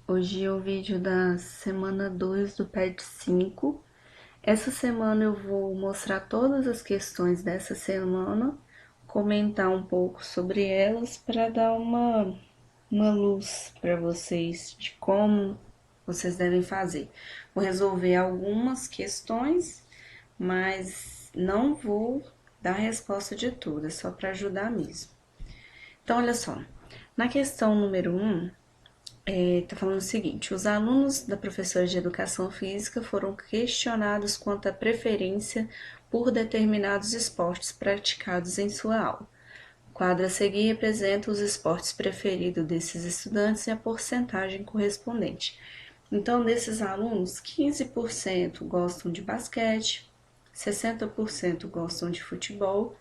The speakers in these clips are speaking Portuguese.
Hoje é o vídeo da semana 2 do PET 5. Essa semana eu vou mostrar todas as questões dessa semana, comentar um pouco sobre elas para dar uma luz para vocês de como vocês devem fazer. Vou resolver algumas questões, mas não vou dar a resposta de todas, só para ajudar mesmo. Então, olha só, na questão número 1, tá falando o seguinte: os alunos da professora de educação física foram questionados quanto à preferência por determinados esportes praticados em sua aula. O quadro a seguir representa os esportes preferidos desses estudantes e a porcentagem correspondente. Então, desses alunos, 15% gostam de basquete, 60% gostam de futebol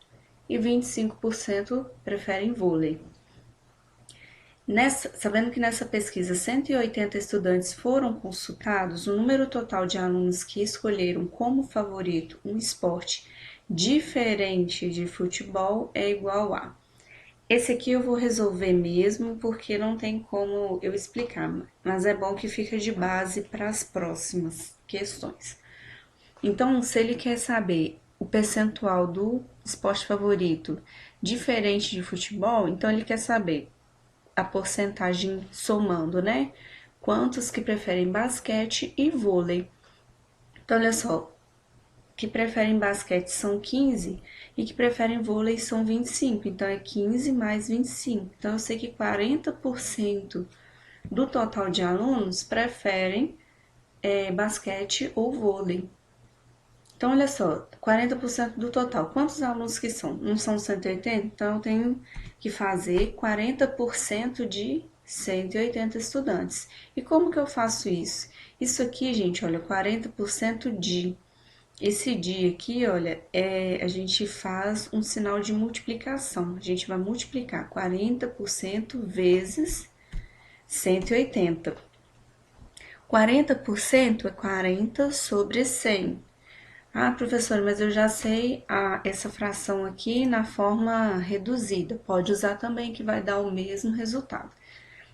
e 25% preferem vôlei. Sabendo que nessa pesquisa 180 estudantes foram consultados, o número total de alunos que escolheram como favorito um esporte diferente de futebol é igual a. Esse aqui eu vou resolver mesmo, porque não tem como eu explicar, mas é bom que fica de base para as próximas questões. Então, se ele quer saber o percentual do esporte favorito diferente de futebol, então ele quer saber a porcentagem somando, né? Quantos que preferem basquete e vôlei. Então, olha só, que preferem basquete são 15 e que preferem vôlei são 25. Então, é 15 mais 25. Então, eu sei que 40% do total de alunos preferem basquete ou vôlei. Então, olha só, 40% do total. Quantos alunos que são? Não são 180? Então, eu tenho que fazer 40% de 180 estudantes. E como que eu faço isso? Isso aqui, gente, olha, 40% de. Esse dia aqui, olha, a gente faz um sinal de multiplicação. A gente vai multiplicar 40% vezes 180. 40% é 40 sobre 100. Ah, professora, mas eu já sei essa fração aqui na forma reduzida. Pode usar também que vai dar o mesmo resultado.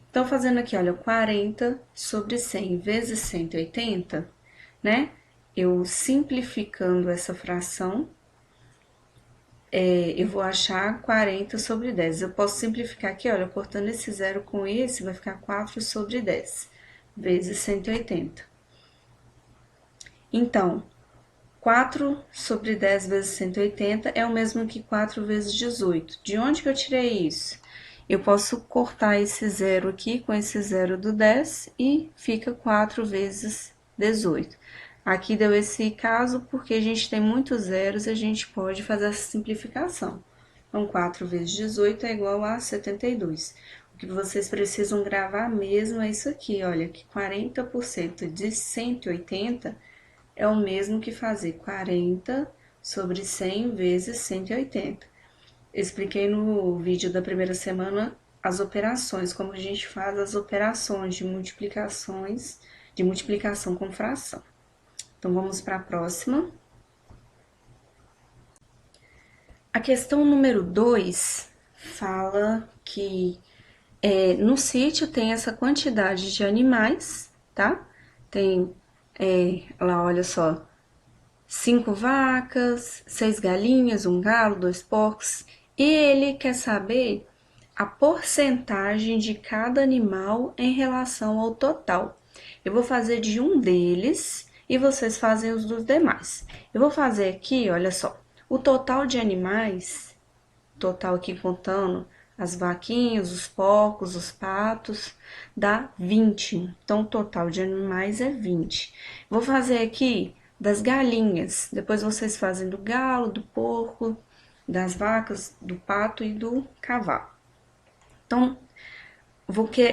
Então, fazendo aqui, olha, 40 sobre 100 vezes 180, né? Eu simplificando essa fração, eu vou achar 40 sobre 10. Eu posso simplificar aqui, olha, cortando esse zero com esse, vai ficar 4 sobre 10 vezes 180. Então, 4 sobre 10 vezes 180 é o mesmo que 4 vezes 18. De onde que eu tirei isso? Eu posso cortar esse zero aqui com esse zero do 10 e fica 4 vezes 18. Aqui deu esse caso porque a gente tem muitos zeros e a gente pode fazer essa simplificação. Então, 4 vezes 18 é igual a 72. O que vocês precisam gravar mesmo é isso aqui, olha, que 40% de 180 é o mesmo que fazer 40 sobre 100 vezes 180. Expliquei no vídeo da primeira semana as operações, como a gente faz as operações de multiplicação com fração. Então, vamos para a próxima. A questão número 2 fala que no sítio tem essa quantidade de animais, tá? Tem, lá, olha só, 5 vacas, 6 galinhas, um galo, 2 porcos. E ele quer saber a porcentagem de cada animal em relação ao total. Eu vou fazer de um deles e vocês fazem os dos demais. Eu vou fazer aqui, olha só, o total de animais, total aqui contando as vaquinhas, os porcos, os patos, dá 20. Então, o total de animais é 20. Vou fazer aqui das galinhas, depois vocês fazem do galo, do porco, das vacas, do pato e do cavalo. Então,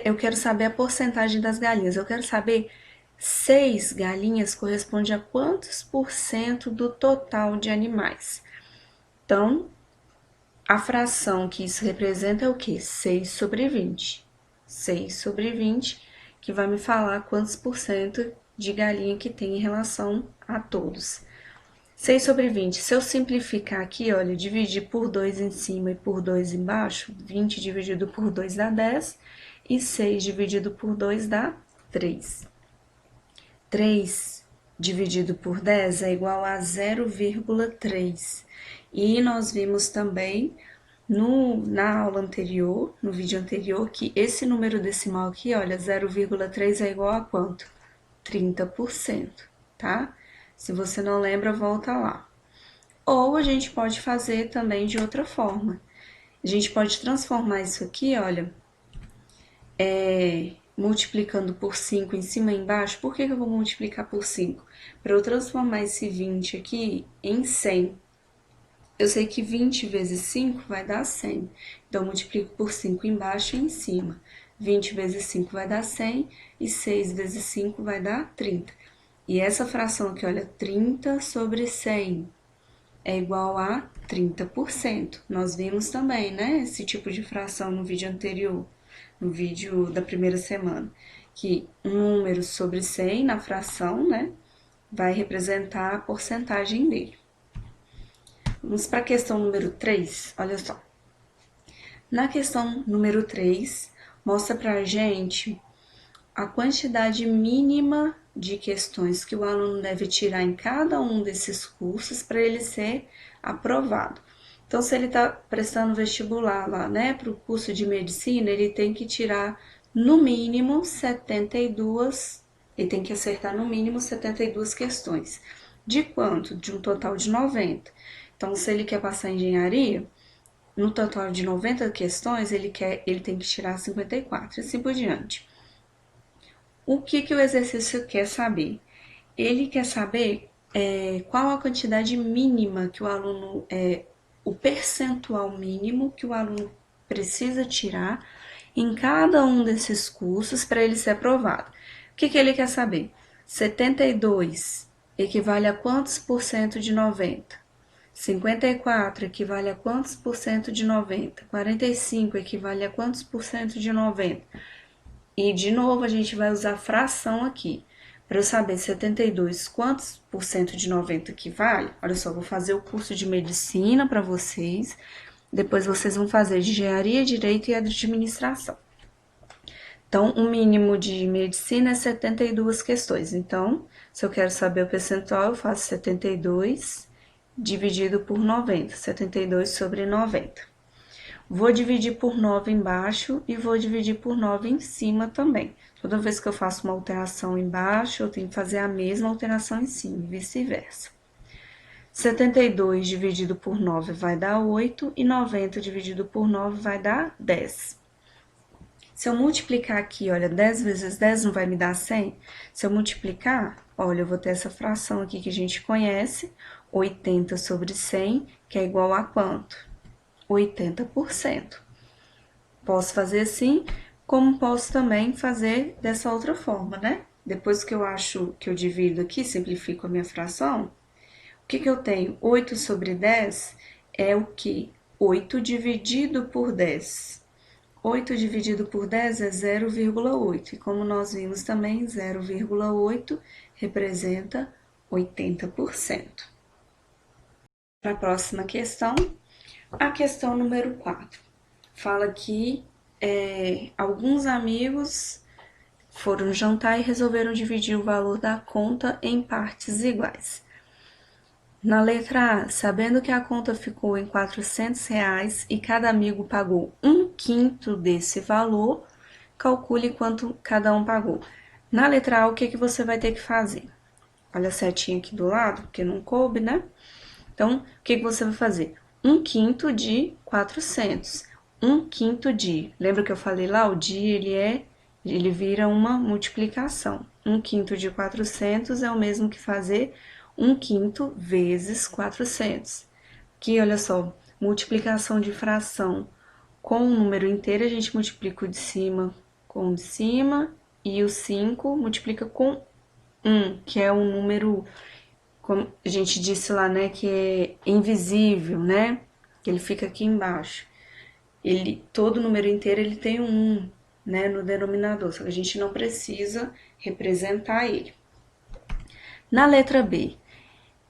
eu quero saber a porcentagem das galinhas. Eu quero saber 6 galinhas corresponde a quantos por cento do total de animais. Então, a fração que isso representa é o quê? 6 sobre 20. 6 sobre 20, que vai me falar quantos por cento de galinha que tem em relação a todos. 6 sobre 20, se eu simplificar aqui, olha, dividir por 2 em cima e por 2 embaixo, 20 dividido por 2 dá 10, e 6 dividido por 2 dá 3. 3 dividido por 10 é igual a 0,3. E nós vimos também na aula anterior, no vídeo anterior, que esse número decimal aqui, olha, 0,3 é igual a quanto? 30%, tá? Se você não lembra, volta lá. Ou a gente pode fazer também de outra forma. A gente pode transformar isso aqui, olha, multiplicando por 5 em cima e embaixo. Por que eu vou multiplicar por 5? Para eu transformar esse 20 aqui em 100. Eu sei que 20 vezes 5 vai dar 100. Então, eu multiplico por 5 embaixo e em cima. 20 vezes 5 vai dar 100 e 6 vezes 5 vai dar 30. E essa fração aqui, olha, 30 sobre 100 é igual a 30%. Nós vimos também, né, esse tipo de fração no vídeo anterior, no vídeo da primeira semana, que um número sobre 100 na fração, né, vai representar a porcentagem dele. Vamos para a questão número 3, olha só. Na questão número 3, mostra para a gente a quantidade mínima de questões que o aluno deve tirar em cada um desses cursos para ele ser aprovado. Então, se ele está prestando vestibular lá, né, para o curso de medicina, ele tem que tirar no mínimo 72, ele tem que acertar no mínimo 72 questões. De quanto? De um total de 90. Então, se ele quer passar em engenharia, no total de 90 questões, ele tem que tirar 54, e assim por diante. O que o exercício quer saber? Ele quer saber qual a quantidade mínima que o aluno, o percentual mínimo que o aluno precisa tirar em cada um desses cursos para ele ser aprovado. O que ele quer saber? 72 equivale a quantos por cento de 90? 54 equivale a quantos por cento de 90? 45 equivale a quantos por cento de 90? E, de novo, a gente vai usar fração aqui. Para eu saber 72, quantos por cento de 90 equivale? Olha só, vou fazer o curso de medicina para vocês. Depois vocês vão fazer de engenharia, direito e administração. Então, o mínimo de medicina é 72 questões. Então, se eu quero saber o percentual, eu faço 72 dividido por 90. 72 sobre 90. Vou dividir por 9 embaixo e vou dividir por 9 em cima também. Toda vez que eu faço uma alteração embaixo, eu tenho que fazer a mesma alteração em cima, e vice-versa. 72 dividido por 9 vai dar 8 e 90 dividido por 9 vai dar 10. Se eu multiplicar aqui, olha, 10 vezes 10 não vai me dar 100? Se eu multiplicar, olha, eu vou ter essa fração aqui que a gente conhece, 80 sobre 100, que é igual a quanto? 80%. Posso fazer assim, como posso também fazer dessa outra forma, né? Depois que eu acho que eu divido aqui, simplifico a minha fração, o que eu tenho? 8 sobre 10 é o que? 8 dividido por 10. 8 dividido por 10 é 0,8. E como nós vimos também, 0,8 representa 80%. Para a próxima questão, a questão número 4 fala que alguns amigos foram jantar e resolveram dividir o valor da conta em partes iguais. Na letra A, sabendo que a conta ficou em R$ 400 e cada amigo pagou 1/5 desse valor, calcule quanto cada um pagou. Na letra A, o que você vai ter que fazer? Olha a setinha aqui do lado, porque não coube, né? Então, o que você vai fazer? 1/5 de 400. 1/5 de... Lembra que eu falei lá? O de, ele vira uma multiplicação. 1/5 de 400 é o mesmo que fazer 1/5 vezes 400. Aqui, olha só, multiplicação de fração com o número inteiro, a gente multiplica o de cima com o de cima, e o 5 multiplica com 1, que é um número... Como a gente disse lá, né, que é invisível, né? Que ele fica aqui embaixo. Todo número inteiro, ele tem um 1, né, no denominador, só que a gente não precisa representar ele. Na letra B,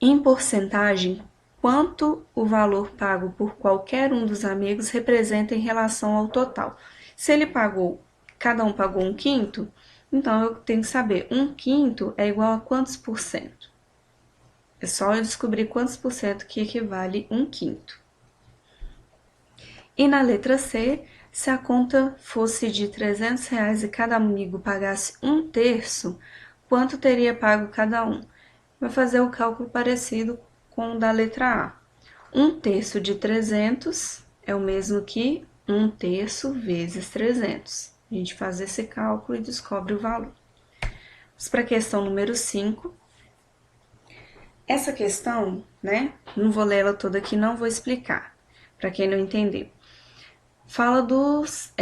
em porcentagem, quanto o valor pago por qualquer um dos amigos representa em relação ao total? Se ele pagou cada um pagou 1/5, então eu tenho que saber 1/5 é igual a quantos por cento? É só eu descobrir quantos por cento que equivale 1/5. E na letra C, se a conta fosse de R$ 300 e cada amigo pagasse 1/3, quanto teria pago cada um? Vai fazer o cálculo parecido com o da letra A. 1/3 de 300 é o mesmo que 1/3 vezes 300. A gente faz esse cálculo e descobre o valor. Vamos para a questão número 5. Essa questão, né, não vou ler ela toda aqui, não vou explicar, para quem não entendeu. Fala dos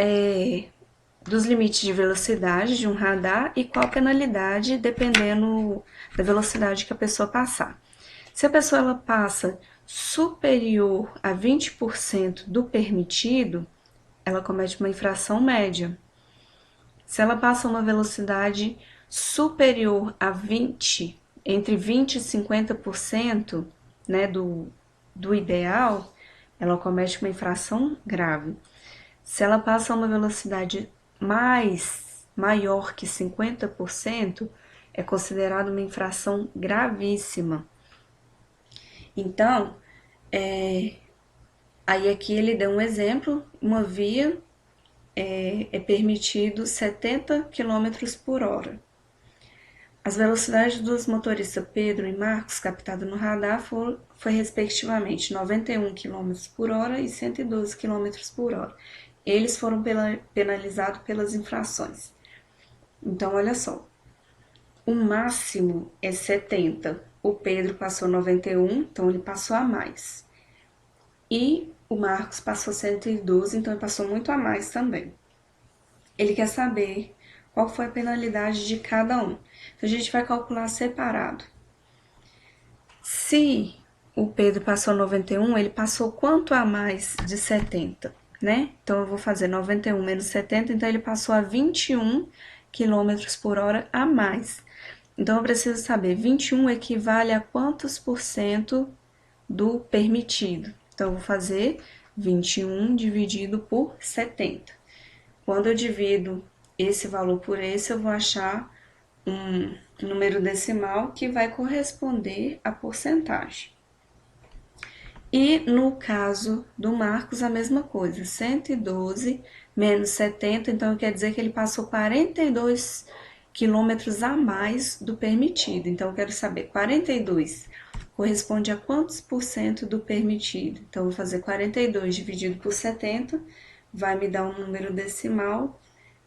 limites de velocidade de um radar e qual penalidade dependendo da velocidade que a pessoa passar. Se a pessoa ela passa superior a 20% do permitido, ela comete uma infração média. Se ela passa uma velocidade superior a 20, entre 20 e 50%, né, do ideal, ela comete uma infração grave. Se ela passa uma velocidade maior que 50%, é considerada uma infração gravíssima. Então, aí aqui ele deu um exemplo, uma via é permitido 70 km por hora. As velocidades dos motoristas Pedro e Marcos, captadas no radar, foi respectivamente 91 km por hora e 112 km por hora. Eles foram penalizados pelas infrações. Então, olha só, o máximo é 70. O Pedro passou 91, então ele passou a mais. E o Marcos passou 112, então ele passou muito a mais também. Ele quer saber qual foi a penalidade de cada um. Então, a gente vai calcular separado. Se o Pedro passou 91, ele passou quanto a mais de 70, né? Então, eu vou fazer 91 menos 70, então ele passou a 21 km por hora a mais. Então, eu preciso saber, 21 equivale a quantos por cento do permitido? Então, eu vou fazer 21 dividido por 70. Quando eu divido esse valor por esse, eu vou achar um número decimal que vai corresponder à porcentagem. E no caso do Marcos, a mesma coisa, 112 menos 70, então quer dizer que ele passou 42 quilômetros a mais do permitido. Então, eu quero saber, 42 corresponde a quantos por cento do permitido? Então, eu vou fazer 42 dividido por 70, vai me dar um número decimal,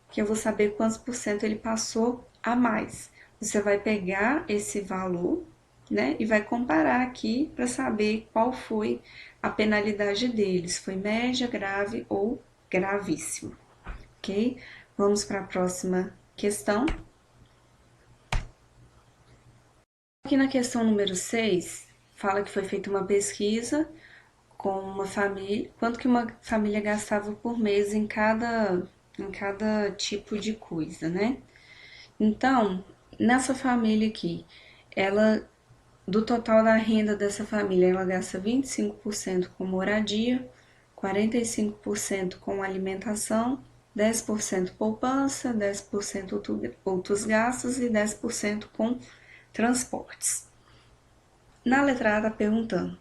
que eu vou saber quantos por cento ele passou a mais. Você vai pegar esse valor, né, e vai comparar aqui para saber qual foi a penalidade deles, foi média, grave ou gravíssimo, ok? Vamos para a próxima questão. Aqui na questão número 6, fala que foi feita uma pesquisa com uma família, quanto que uma família gastava por mês em cada tipo de coisa, né? Então, nessa família aqui, ela, do total da renda dessa família, ela gasta 25% com moradia, 45% com alimentação, 10% poupança, 10% outros gastos e 10% com transportes. Na letra A está perguntando,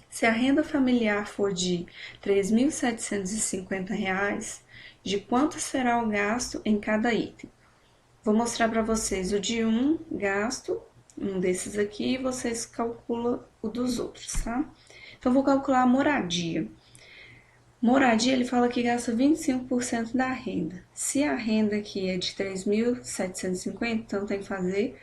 se a renda familiar for de R$ 3.750, de quanto será o gasto em cada item? Vou mostrar para vocês o de um gasto, um desses aqui, e vocês calculam o dos outros, tá? Então, vou calcular a moradia. Moradia, ele fala que gasta 25% da renda. Se a renda aqui é de 3.750, então tem que fazer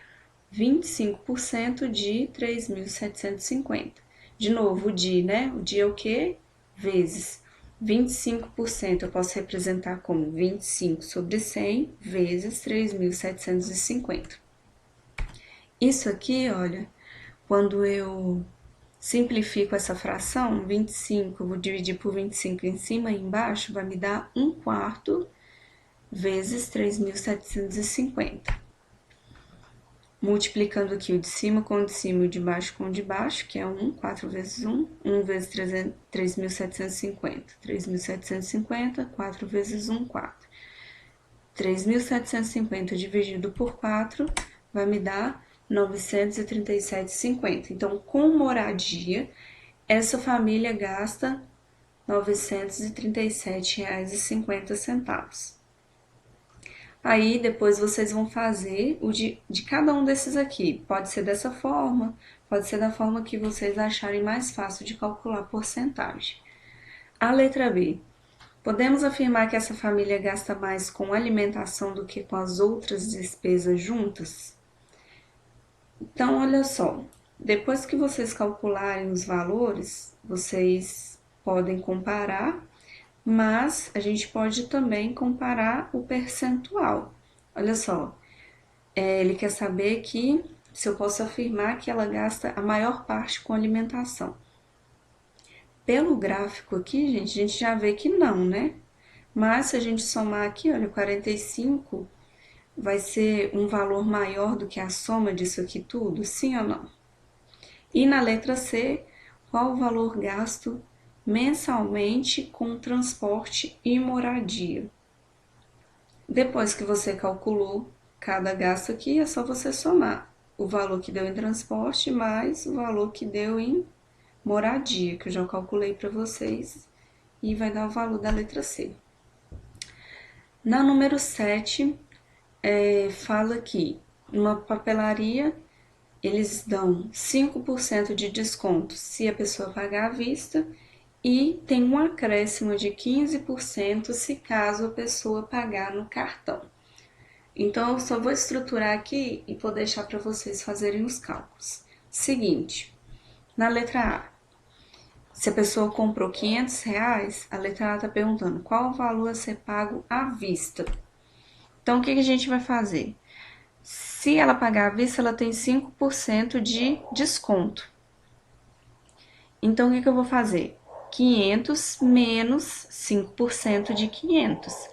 25% de 3.750. De novo, o de, né? O de é o quê? Vezes 25%, eu posso representar como 25 sobre 100 vezes 3.750. Isso aqui, olha, quando eu simplifico essa fração, 25, eu vou dividir por 25 em cima e embaixo, vai me dar 1/4 vezes 3.750. Multiplicando aqui o de cima com o de cima e o de baixo com o de baixo, que é 1, 4 vezes 1, 1 vezes 3.750, 3.750, 4 vezes 1, 4. 3.750 dividido por 4 vai me dar 937,50. Então, com moradia, essa família gasta R$ 937,50. Aí, depois vocês vão fazer o de cada um desses aqui. Pode ser dessa forma, pode ser da forma que vocês acharem mais fácil de calcular a porcentagem. A letra B. Podemos afirmar que essa família gasta mais com alimentação do que com as outras despesas juntas? Então, olha só, depois que vocês calcularem os valores, vocês podem comparar, mas a gente pode também comparar o percentual. Olha só, ele quer saber que se eu posso afirmar que ela gasta a maior parte com alimentação. Pelo gráfico aqui, gente, a gente já vê que não, né? Mas se a gente somar aqui, olha, 45 vai ser um valor maior do que a soma disso aqui tudo? Sim ou não? E na letra C, qual o valor gasto mensalmente com transporte e moradia? Depois que você calculou cada gasto aqui, é só você somar o valor que deu em transporte mais o valor que deu em moradia, que eu já calculei para vocês, e vai dar o valor da letra C. Na número 7, fala que numa papelaria eles dão 5% de desconto se a pessoa pagar à vista e tem um acréscimo de 15% se caso a pessoa pagar no cartão. Então, eu só vou estruturar aqui e vou deixar para vocês fazerem os cálculos. Seguinte, na letra A, se a pessoa comprou R$ 500, a letra A está perguntando qual o valor a ser pago à vista. Então, o que a gente vai fazer? Se ela pagar à vista, ela tem 5% de desconto. Então, o que eu vou fazer? 500 menos 5% de 500.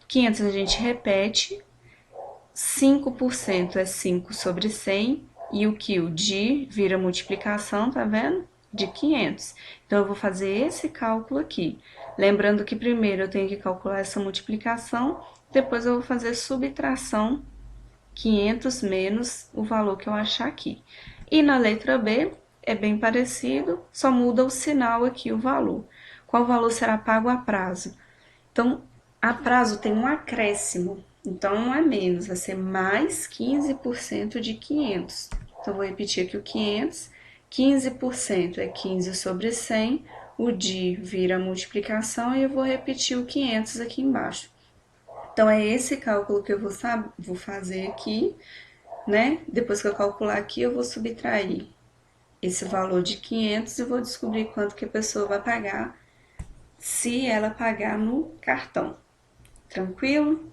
500 a gente repete, 5% é 5 sobre 100, e o que o de vira multiplicação, tá vendo? De 500. Então, eu vou fazer esse cálculo aqui. Lembrando que primeiro eu tenho que calcular essa multiplicação, depois eu vou fazer subtração, 500 menos o valor que eu achar aqui. E na letra B, é bem parecido, só muda o sinal aqui, o valor. Qual valor será pago a prazo? Então, a prazo tem um acréscimo, então não é menos, vai ser mais 15% de 500. Então, vou repetir aqui o 500, 15% é 15 sobre 100, o de vira multiplicação e eu vou repetir o 500 aqui embaixo. Então, é esse cálculo que eu vou fazer aqui, né? Depois que eu calcular aqui, eu vou subtrair esse valor de 500 e vou descobrir quanto que a pessoa vai pagar se ela pagar no cartão. Tranquilo?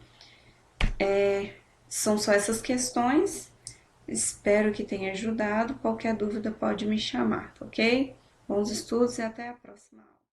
São só essas questões. Espero que tenha ajudado. Qualquer dúvida pode me chamar, ok? Bons estudos e até a próxima aula.